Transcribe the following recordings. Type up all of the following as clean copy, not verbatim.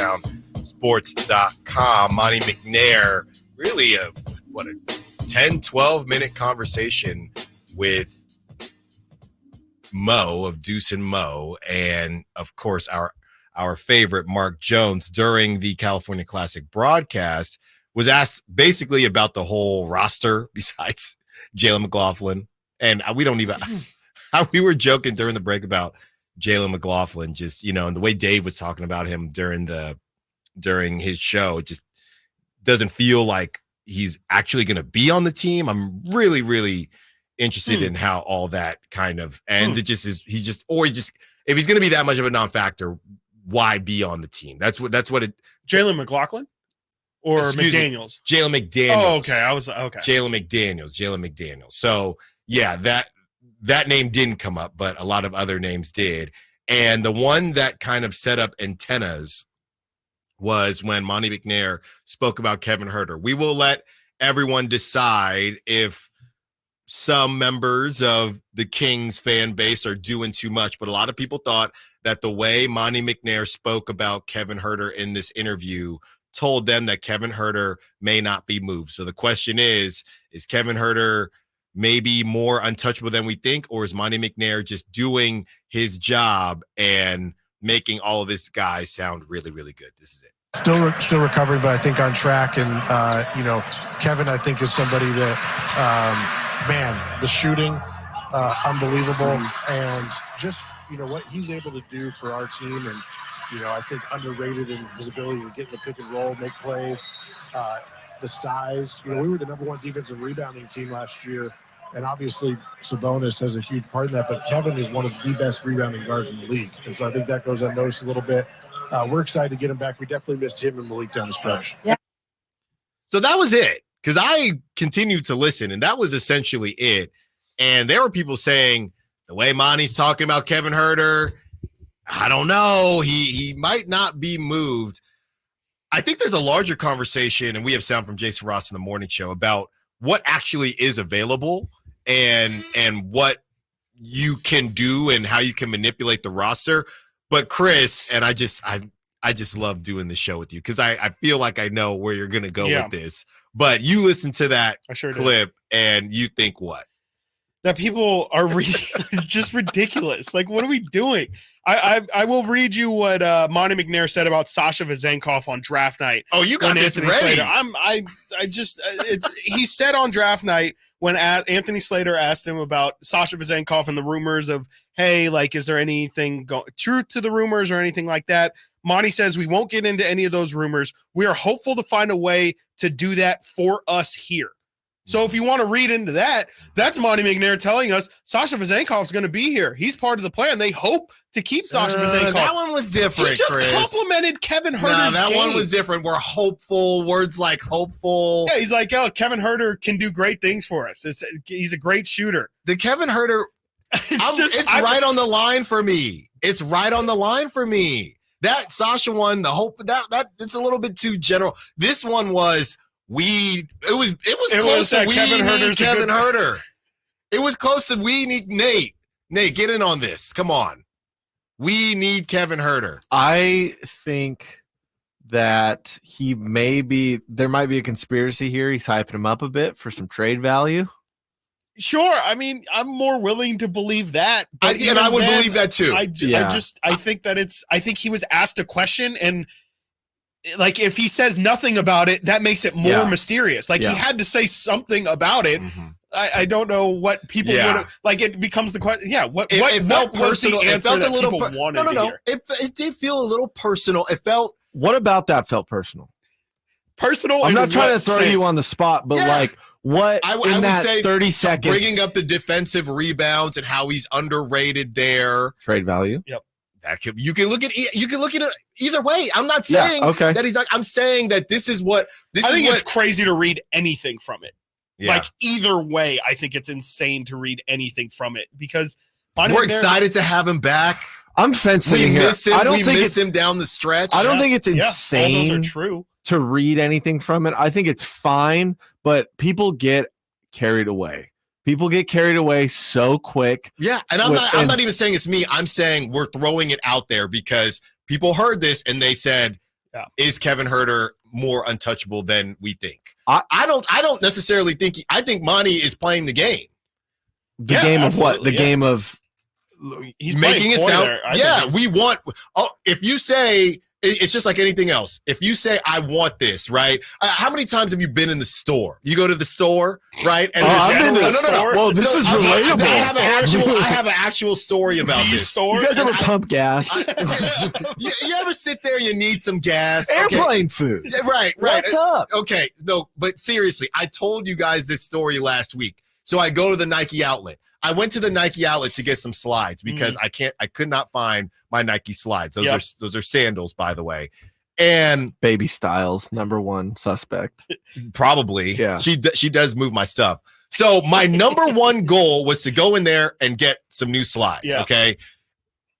SactownSports.com. Monty McNair, really a 10, 12-minute conversation with Mo of Deuce and Mo, and of course our favorite Mark Jones during the California Classic broadcast was asked basically about the whole roster besides Jalen McLaughlin. And we were joking during the break about Jalen McLaughlin, just, and the way Dave was talking about him during his show, it just doesn't feel like he's actually going to be on the team. I'm really, really interested in how all that kind of ends. It just is. If he's going to be that much of a non-factor, why be on the team? That's what it. Jalen McLaughlin or McDaniels? Jalen McDaniels. Oh, okay. I was okay. Jalen McDaniels. So yeah, that name didn't come up, but a lot of other names did. And the one that kind of set up antennas was when Monty McNair spoke about Kevin Huerter. We will let everyone decide if some members of the Kings fan base are doing too much, but a lot of people thought that the way Monty McNair spoke about Kevin Huerter in this interview told them that Kevin Huerter may not be moved. So the question is Kevin Huerter maybe more untouchable than we think, or is Monty McNair just doing his job and making all of his guys sound really, really good? This is it. Still recovering, but I think on track. And, Kevin, I think, is somebody that, the shooting, unbelievable. And just, what he's able to do for our team. And, I think underrated in his ability to get in the pick and roll, make plays, the size. We were the number one defensive rebounding team last year. And obviously Sabonis has a huge part in that. But Kevin is one of the best rebounding guards in the league. And so I think that goes unnoticed a little bit. We're excited to get him back. We definitely missed him and Malik down the stretch. Yeah. So that was it, because I continued to listen, and that was essentially it. And there were people saying the way Monty's talking about Kevin Huerter, I don't know. He might not be moved. I think there's a larger conversation, and we have sound from Jason Ross in the morning show about what actually is available and what you can do and how you can manipulate the roster. But Chris, and I just love doing the show with you because I feel like I know where you're going to go with this. But you listen to that clip and you think what? That people are just ridiculous. Like, what are we doing? I will read you what Monty McNair said about Sasha Vezenkov on draft night. Oh, you got this ready. He said on draft night when Anthony Slater asked him about Sasha Vezenkov and the rumors of, hey, like, is there anything truth to the rumors or anything like that? Monty says, we won't get into any of those rumors. We are hopeful to find a way to do that for us here. So if you want to read into that, that's Monty McNair telling us Sasha Vezenkov is going to be here. He's part of the plan. They hope to keep Sasha Vezenkov. That one was different, He just complimented Kevin Huerter's that game. one was different. We're hopeful. Words like hopeful. Yeah, he's like, oh, Kevin Huerter can do great things for us. He's a great shooter. The Kevin Huerter, it's right on the line for me. It's right on the line for me. That Sasha one, the hope, that it's a little bit too general. This one was, it was close to we need Kevin Huerter. It was close to we need Nate. Nate, get in on this. Come on. We need Kevin Huerter. I think that there might be a conspiracy here. He's hyping him up a bit for some trade value. Sure. I mean, I'm more willing to believe that. And I would believe that too. I think he was asked a question, and like, if he says nothing about it, that makes it more mysterious. Like, he had to say something about it. Mm-hmm. I don't know what people would have, like, it becomes the question. Yeah. What felt personal. It felt a little, no. It did feel a little personal. It felt. What about that felt personal? Personal. I'm not trying to throw you on the spot, but like, what I would say 30 seconds, bringing up the defensive rebounds and how he's underrated there. Trade value. Yep. You can look at it either way. I'm not saying that he's like. I'm saying that this is what this. I think it's crazy to read anything from it. Yeah. Like, either way, I think it's insane to read anything from it because we're excited to have him back. I'm fencing. We miss him. We miss him down the stretch. I don't think it's insane. All those are true. To read anything from it, I think it's fine, but people get carried away. People get carried away so quick. Yeah, and I'm not even saying it's me. I'm saying we're throwing it out there because people heard this and they said, is Kevin Huerter more untouchable than we think? I don't necessarily think. I think Monty is playing the game. The game of what? The yeah. game of He's making it playing sound. there. I Yeah, think we want. Oh, if you say. It's just like anything else. If you say, I want this, right? How many times have you been in the store? You go to the store, right? And I've been to the no. store. Well, this is relatable. I have an actual story about this. store. You guys ever pump gas? You ever sit there, you need some gas? Airplane food. Yeah, right. What's up? Okay, no, but seriously, I told you guys this story last week. So I go to the Nike outlet. I went to the Nike outlet to get some slides because I could not find my Nike slides. Those are sandals, by the way. And Baby Styles, #1 suspect. Probably. Yeah. She does move my stuff. So my number one goal was to go in there and get some new slides. Yeah. Okay.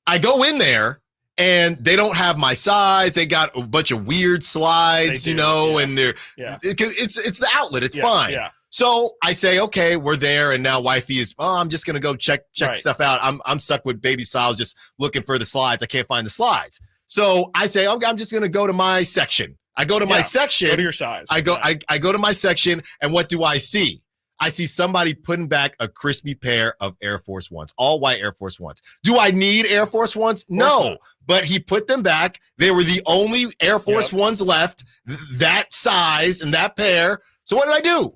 I go in there and they don't have my size. They got a bunch of weird slides, and they're it's the outlet. It's fine. Yeah. So I say, okay, we're there, and now wifey is. Oh, I'm just gonna go check stuff out. I'm stuck with Baby Styles, just looking for the slides. I can't find the slides. So I say, I'm just gonna go to my section. I go to my section. Go to your size. I go to my section, and what do I see? I see somebody putting back a crispy pair of Air Force Ones, all white Air Force Ones. Do I need Air Force Ones? No, but he put them back. They were the only Air Force Ones left, that size and that pair. So what did I do?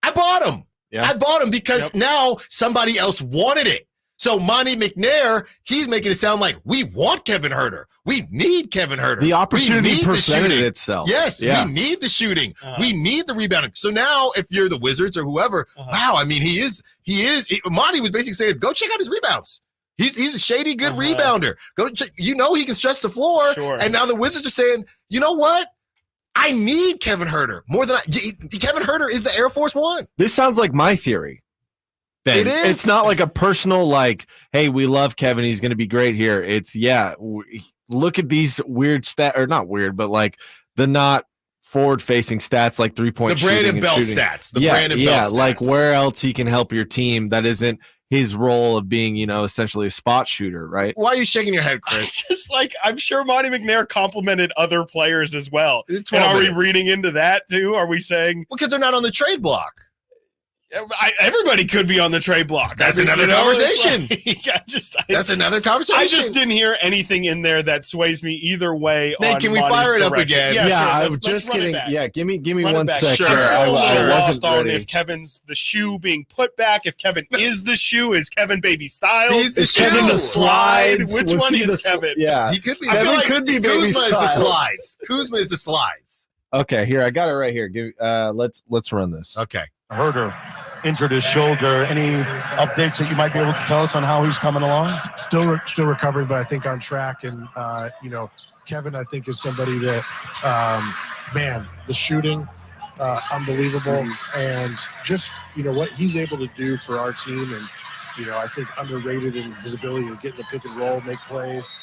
I bought them. Yeah. I bought them because now somebody else wanted it. So Monty McNair, he's making it sound like we want Kevin Huerter. We need Kevin Huerter. The opportunity presented itself. Yes, we need the shooting. We need the rebounding. So now if you're the Wizards or whoever, wow, I mean, Monty was basically saying, go check out his rebounds. He's a shady good rebounder. Go check, he can stretch the floor. Sure. And now the Wizards are saying, you know what? I need Kevin Huerter more than Kevin Huerter is the Air Force One. This sounds like my theory. Ben. It is. It's not like a personal, like, hey, we love Kevin. He's going to be great here. It's, look at these weird stats, or not weird, but like the not forward-facing stats, like 3-point shooting. The Brandon Belt stats. Brandon Belt stats. Like where else he can help your team that isn't his role of being, essentially a spot shooter, right? Why are you shaking your head, Chris? Just like, I'm sure Monty McNair complimented other players as well. And are we reading into that too? Are we saying? Because they're not on the trade block. Everybody could be on the trade block. That's another conversation. That's another conversation. I just didn't hear anything in there that sways me either way. Nate, can we fire it up again? Yeah, sure. I was just kidding. Yeah, give me 1 second. Sure. I wasn't on if Kevin's the shoe being put back. If Kevin is the shoe, is Kevin Baby Styles? Is Kevin the slides? Which one is Kevin? Yeah, he could be. Kevin could be Baby Kuzma Styles. is the slides. Kuzma is the slides. Okay, here I got it right here. Let's run this. Okay. Huerter injured his shoulder. Any updates that you might be able to tell us on how he's coming along? Still recovering, but I think on track. And Kevin, I think, is somebody that, the shooting, unbelievable, and just what he's able to do for our team, and I think underrated in his ability to get in the pick and roll, make plays,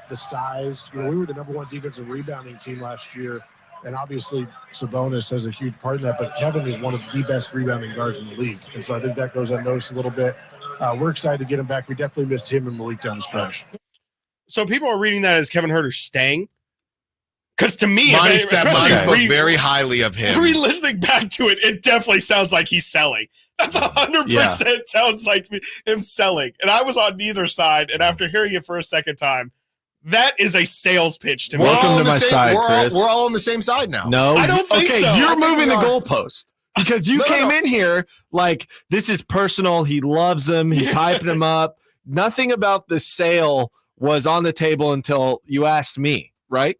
the size. We were the #1 defensive rebounding team last year. And obviously, Sabonis has a huge part in that, but Kevin is one of the best rebounding guards in the league. And so I think that goes unnoticed a little bit. We're excited to get him back. We definitely missed him and Malik down the stretch. So people are reading that as Kevin Huerter staying? Because to me, Monty spoke very highly of him. Re-listening back to it, it definitely sounds like he's selling. That's 100% sounds like him selling. And I was on neither side, and after hearing it for a second time, that is a sales pitch to me. Welcome to my side, Chris. We're all on the same side now. No, I don't think so. You're moving the goalpost because you came in here like this is personal. He loves him. He's hyping him up. Nothing about the sale was on the table until you asked me, right?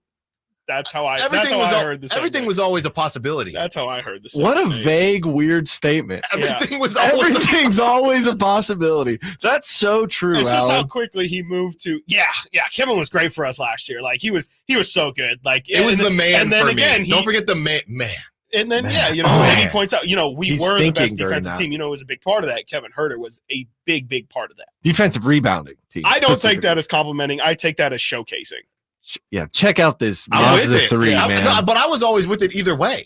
That's how I heard this. Everything was always a possibility. That's how I heard this. What a vague, weird statement. Everything's always a possibility. That's so true. It's Alan. just how quickly he moved to. Yeah. Kevin was great for us last year. Like he was so good. Like it was the man. And then for again, me. Don't forget the man. And then and he points out, we were the best defensive team. It was a big part of that. Kevin Huerter was a big part of that. Defensive rebounding team. I don't take that as complimenting. I take that as showcasing. Yeah, check out this Mazda 3, man. No, but I was always with it either way.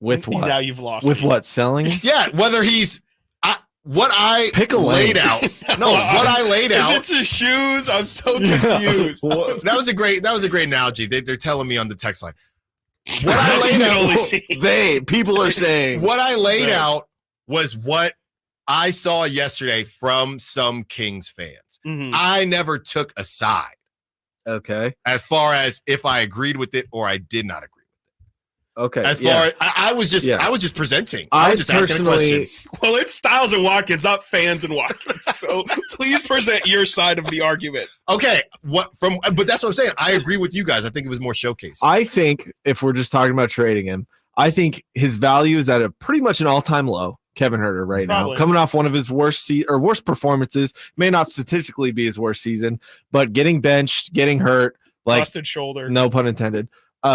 With what? Now you've lost With me. what? Selling? Yeah, whether he's what I Pick a laid lane. out. No, what I laid Is out. it the shoes? I'm so Yeah. confused. That was a great analogy. They're telling me on the text line. What I You laid can out. only see. People are saying. What I laid They. out was what I saw yesterday from some Kings fans. Mhm. I never took a side Okay. as far as if I agreed with it or I did not agree. Okay. As yeah. far as I was just presenting. I was just asking a question. Well, it's Styles and Watkins, not fans and Watkins. So please present your side of the argument. Okay, but that's what I'm saying. I agree with you guys. I think it was more showcase. I think if we're just talking about trading him, I think his value is at a pretty much an all-time low. Kevin Huerter right Probably. now, coming off one of his worst performances, may not statistically be his worst season, but getting benched, getting hurt, like Busted shoulder. no pun intended.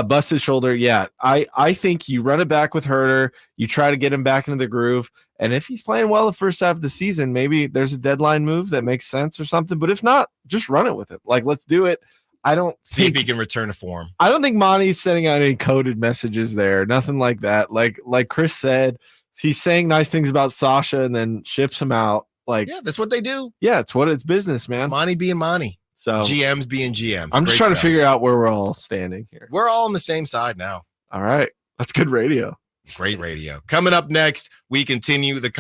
Busted shoulder. Yeah. I think you run it back with Huerter. You try to get him back into the groove. And if he's playing well the first half of the season, maybe there's a deadline move that makes sense or something. But if not, just run it with him. Like, let's do it. I don't See think if he can return to form. I don't think Monty's sending out any coded messages there. Nothing like that. Like Chris said, he's saying nice things about Sasha and then ships him out. Like, Yeah, that's what they do. yeah, it's business, man. Monty being Monty. So GMs being GMs. I'm just Great trying to stuff. figure out where we're all standing here. We're all on the same side now. All right. That's good radio. Great radio. Coming up next, we continue the conversation.